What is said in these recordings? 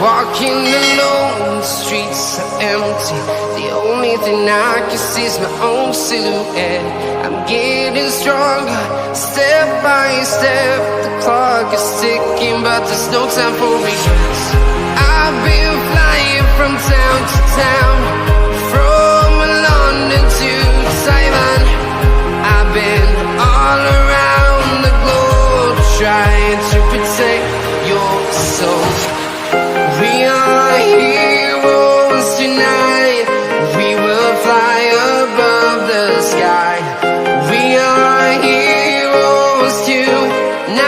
walking alone, the streets are empty. The only thing I can see is my own silhouette. I'm getting stronger, step by step. The clock is ticking, but there's no time for regrets. I've been flying from town to town, from London to Taiwan. I've been all around the globe, trying to protect your soul. We are heroes tonight. We will fly above the sky. We are heroes tonight.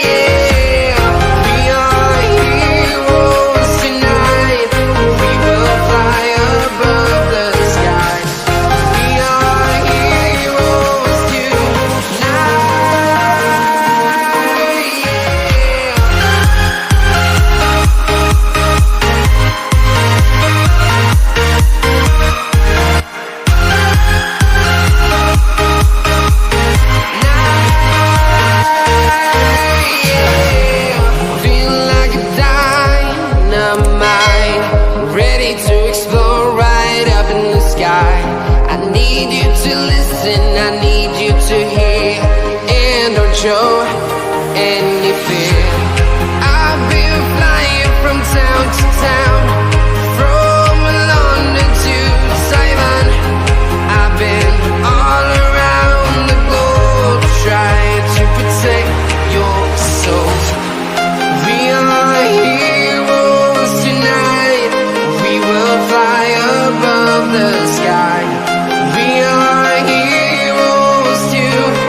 Yeah. We are heroes tonight. We will fly above the sky. We are heroes tonight. Show any fear. I've been flying from town to town, from London to Taiwan. I've been all around the globe, trying to protect your soul. We are heroes tonight. We will fly above the sky. We are heroes tonight.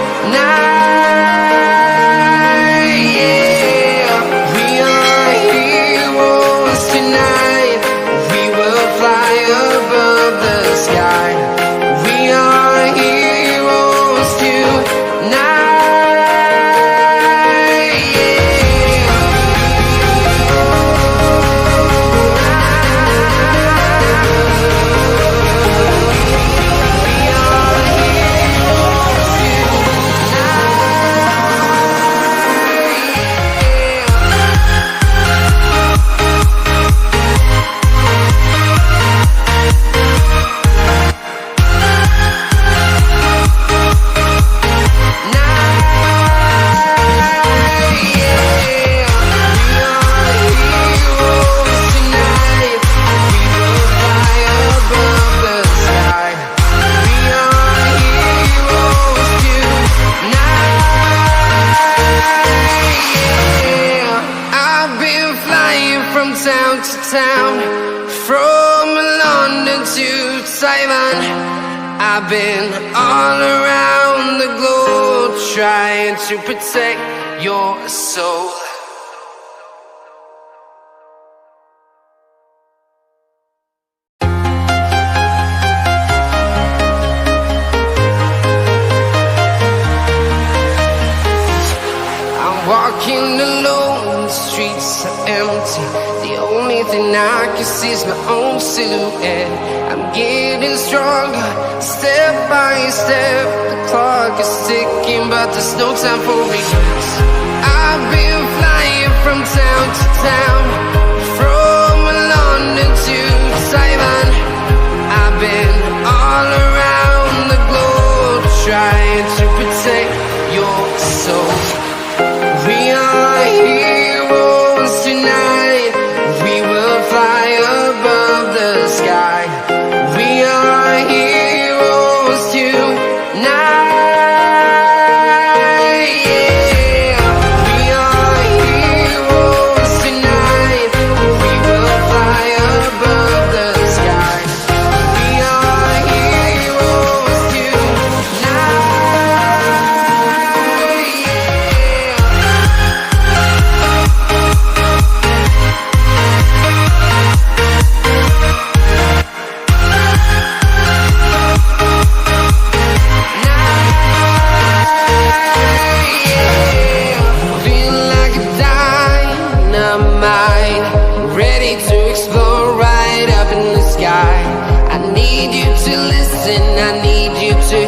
Town to town, from London to Taiwan. I've been all around the globe, trying to protect your soul. I'm walking alone, the streets are empty. The only thing I can see is my own silhouette. I'm getting stronger, step by step. The clock is ticking, but there's no time for regrets. I've been flying from town to town, from London to Taiwan. I've been all around the globe, trying to protect your soul. We are heroes tonight. We will fly above the sky. We are heroes tonight. Yeah. We are heroes tonight. We will fly above the sky. We are heroes tonight. To